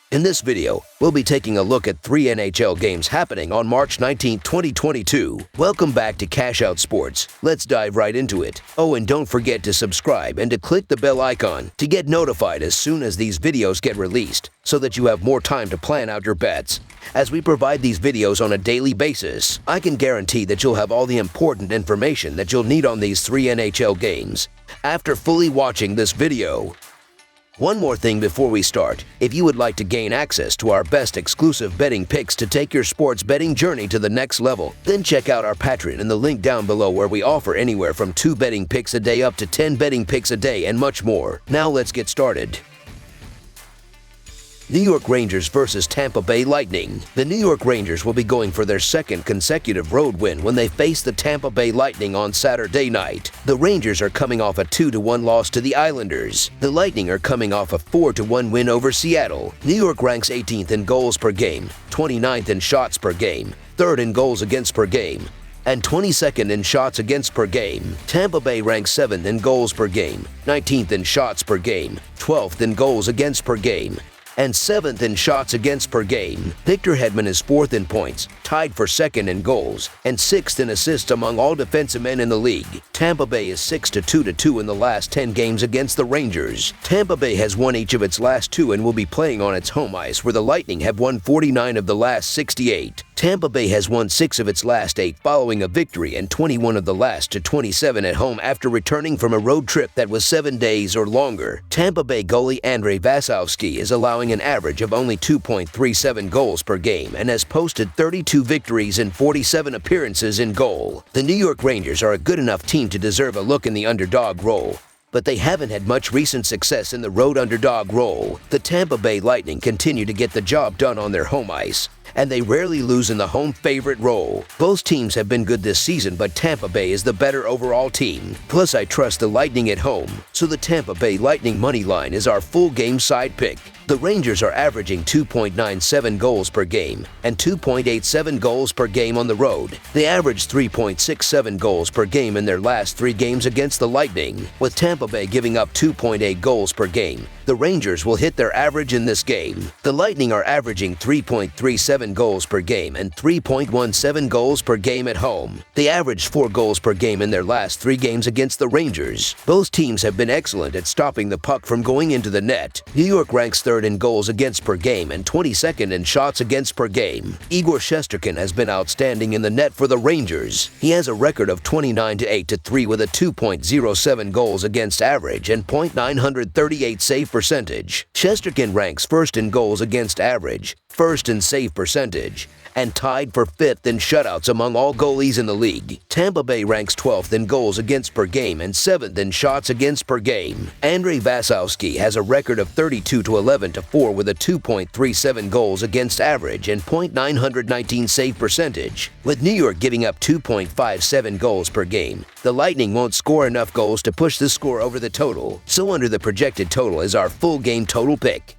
In this video, we'll be taking a look at 3 NHL games happening on March 19, 2022. Welcome back to Cash Out Sports. Let's dive right into it. Oh, and don't forget to subscribe and to click the bell icon to get notified as soon as these videos get released, so that you have more time to plan out your bets. As we provide these videos on a daily basis, I can guarantee that you'll have all the important information that you'll need on these 3 NHL games after fully watching this video. One more thing before we start. If you would like to gain access to our best exclusive betting picks to take your sports betting journey to the next level, then check out our Patreon in the link down below, where we offer anywhere from 2 betting picks a day up to 10 betting picks a day and much more. Now let's get started. New York Rangers versus Tampa Bay Lightning. The New York Rangers will be going for their second consecutive road win when they face the Tampa Bay Lightning on Saturday night. The Rangers are coming off a 2-1 loss to the Islanders. The Lightning are coming off a 4-1 win over Seattle. New York ranks 18th in goals per game, 29th in shots per game, 3rd in goals against per game, and 22nd in shots against per game. Tampa Bay ranks 7th in goals per game, 19th in shots per game, 12th in goals against per game, and 7th in shots against per game. Victor Hedman is 4th in points, tied for 2nd in goals, and 6th in assists among all defensive men in the league. Tampa Bay is 6-2 in the last 10 games against the Rangers. Tampa Bay has won each of its last 2 and will be playing on its home ice, where the Lightning have won 49 of the last 68. Tampa Bay has won 6 of its last 8 following a victory and 21 of the last to 27 at home after returning from a road trip that was 7 days or longer. Tampa Bay goalie Andrei Vasilevskiy is allowing an average of only 2.37 goals per game and has posted 32 victories in 47 appearances in goal. The New York Rangers are a good enough team to deserve a look in the underdog role, but they haven't had much recent success in the road underdog role. The Tampa Bay Lightning continue to get the job done on their home ice, and they rarely lose in the home favorite role. Both teams have been good this season, but Tampa Bay is the better overall team. Plus, I trust the Lightning at home, so the Tampa Bay Lightning money line is our full game side pick. The Rangers are averaging 2.97 goals per game and 2.87 goals per game on the road. They averaged 3.67 goals per game in their last 3 games against the Lightning. With Tampa Bay giving up 2.8 goals per game, the Rangers will hit their average in this game. The Lightning are averaging 3.37 goals per game and 3.17 goals per game at home. They averaged 4 goals per game in their last 3 games against the Rangers. Both teams have been excellent at stopping the puck from going into the net. New York ranks 3rd in goals against per game and 22nd in shots against per game. Igor Shesterkin has been outstanding in the net for the Rangers. He has a record of 29-8-3 with a 2.07 goals against average and .938 save percentage. Shesterkin ranks 1st in goals against average, 1st in save percentage, and tied for 5th in shutouts among all goalies in the league. Tampa Bay ranks 12th in goals against per game and 7th in shots against per game. Andrei Vasilevskiy has a record of 32-11-4 with a 2.37 goals against average and .919 save percentage. With New York giving up 2.57 goals per game, the Lightning won't score enough goals to push the score over the total, so under the projected total is our full game total pick.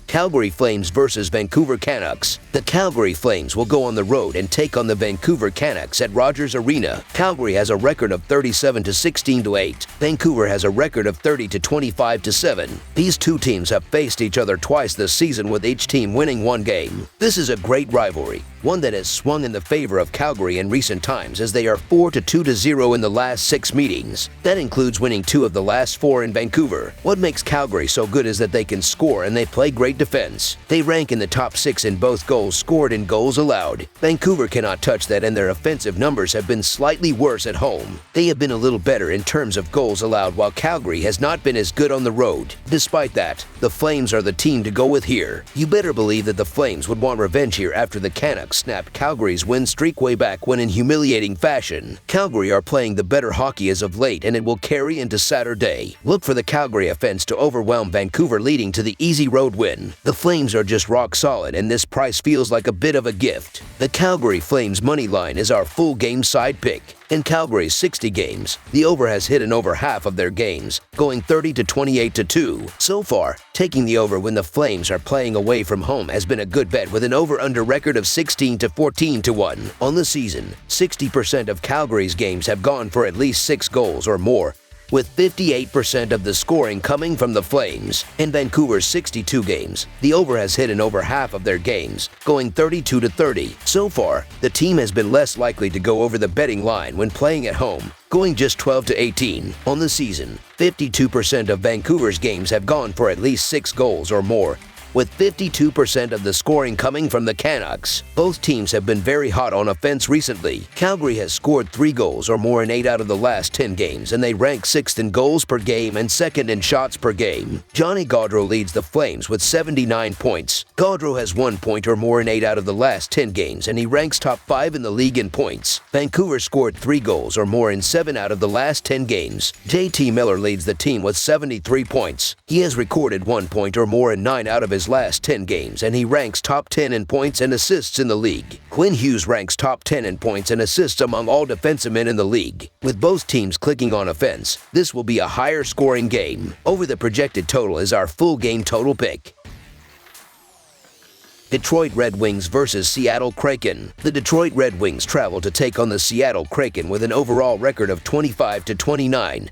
Calgary Flames versus Vancouver Canucks. The Calgary Flames will go on the road and take on the Vancouver Canucks at Rogers Arena. Calgary has a record of 37-16-8. Vancouver has a record of 30-25-7. These 2 teams have faced each other twice this season, with each team winning 1 game. This is a great rivalry, one that has swung in the favor of Calgary in recent times, as they are 4-2-0 in the last 6 meetings. That includes winning 2 of the last 4 in Vancouver. What makes Calgary so good is that they can score and they play great defense. They rank in the top 6 in both goals scored and goals allowed. Vancouver cannot touch that, and their offensive numbers have been slightly worse at home. They have been a little better in terms of goals allowed, while Calgary has not been as good on the road. Despite that, the Flames are the team to go with here. You better believe that the Flames would want revenge here after the Canucks snapped Calgary's win streak way back when in humiliating fashion. Calgary are playing the better hockey as of late, and it will carry into Saturday. Look for the Calgary offense to overwhelm Vancouver, leading to the easy road win. The Flames are just rock solid, and this price feels like a bit of a gift. The Calgary Flames money line is our full game side pick. In Calgary's 60 games, the over has hit in over half of their games, going 30-28-2. So far, taking the over when the Flames are playing away from home has been a good bet, with an over-under record of 16-14-1. On the season, 60% of Calgary's games have gone for at least 6 goals or more, with 58% of the scoring coming from the Flames. In Vancouver's 62 games, the over has hit in over half of their games, going 32-30. So far, the team has been less likely to go over the betting line when playing at home, going just 12-18. On the season, 52% of Vancouver's games have gone for at least 6 goals or more, with 52% of the scoring coming from the Canucks. Both teams have been very hot on offense recently. Calgary has scored 3 goals or more in 8 out of the last 10 games, and they rank 6th in goals per game and 2nd in shots per game. Johnny Gaudreau leads the Flames with 79 points. Gaudreau has 1 point or more in 8 out of the last 10 games, and he ranks top 5 in the league in points. Vancouver scored 3 goals or more in 7 out of the last 10 games. JT Miller leads the team with 73 points. He has recorded 1 point or more in 9 out of his last 10 games, and he ranks top 10 in points and assists in the league. Quinn Hughes ranks top 10 in points and assists among all defensemen in the league. With both teams clicking on offense, this will be a higher scoring game. Over the projected total is our full game total pick. Detroit Red Wings versus Seattle Kraken. The Detroit Red Wings travel to take on the Seattle Kraken with an overall record of 25-29.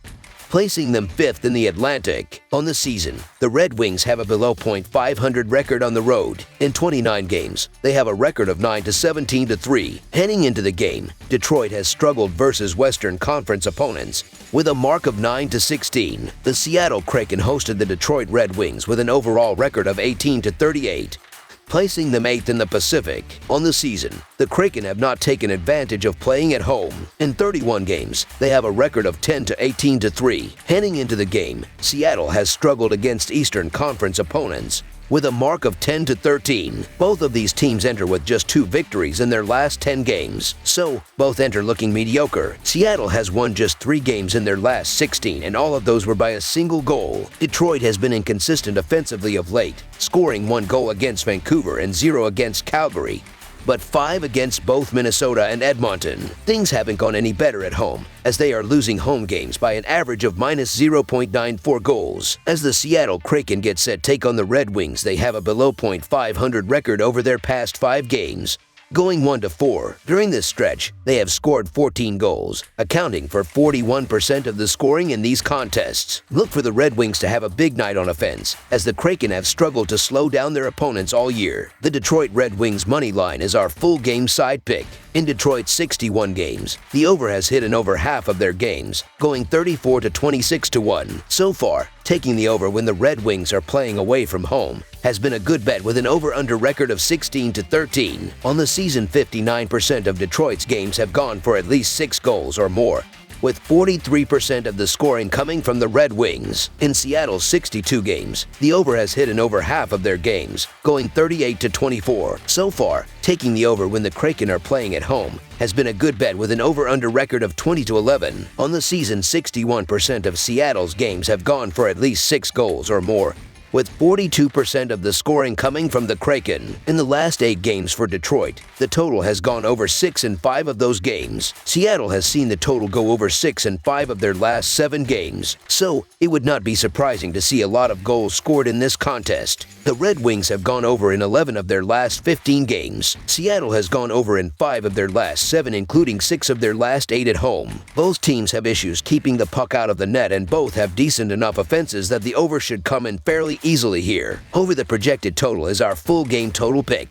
Placing them 5th in the Atlantic. On the season, the Red Wings have a below .500 record on the road. In 29 games, they have a record of 9-17-3. Heading into the game, Detroit has struggled versus Western Conference opponents with a mark of 9-16. The Seattle Kraken hosted the Detroit Red Wings with an overall record of 18-38. Placing them 8th in the Pacific. On the season, the Kraken have not taken advantage of playing at home. In 31 games, they have a record of 10-18-3. Heading into the game, Seattle has struggled against Eastern Conference opponents with a mark of 10-13. Both of these teams enter with just 2 victories in their last 10 games, so both enter looking mediocre. Seattle has won just 3 games in their last 16, and all of those were by a single goal. Detroit has been inconsistent offensively of late, scoring 1 goal against Vancouver and 0 against Calgary, but 5 against both Minnesota and Edmonton. Things haven't gone any better at home, as they are losing home games by an average of -0.94 goals. As the Seattle Kraken get set take on the Red Wings, they have a below .500 record over their past 5 games, going 1-4. During this stretch, they have scored 14 goals, accounting for 41% of the scoring in these contests. Look for the Red Wings to have a big night on offense, as the Kraken have struggled to slow down their opponents all year. The Detroit Red Wings money line is our full game side pick. In Detroit's 61 games, the over has hit in over half of their games, going 34-26-1. So far, taking the over when the Red Wings are playing away from home has been a good bet with an over-under record of 16-13. On the season, 59% of Detroit's games have gone for at least 6 goals or more, with 43% of the scoring coming from the Red Wings. In Seattle's 62 games, the over has hit in over half of their games, going 38-24. So far, taking the over when the Kraken are playing at home has been a good bet with an over-under record of 20-11. On the season, 61% of Seattle's games have gone for at least 6 goals or more, with 42% of the scoring coming from the Kraken. In the last 8 games for Detroit, the total has gone over 6 in 5 of those games. Seattle has seen the total go over 6 in 5 of their last 7 games, so it would not be surprising to see a lot of goals scored in this contest. The Red Wings have gone over in 11 of their last 15 games. Seattle has gone over in 5 of their last 7, including 6 of their last 8 at home. Both teams have issues keeping the puck out of the net, and both have decent enough offenses that the over should come in fairly easily here. Over the projected total is our full game total pick.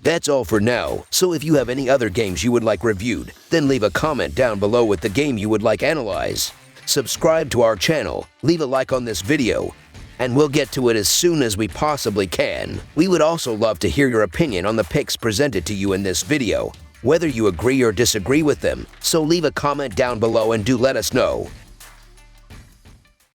That's all for now, so if you have any other games you would like reviewed, then leave a comment down below with the game you would like analyzed. Subscribe to our channel, leave a like on this video, and we'll get to it as soon as we possibly can. We would also love to hear your opinion on the picks presented to you in this video, whether you agree or disagree with them, so leave a comment down below and do let us know.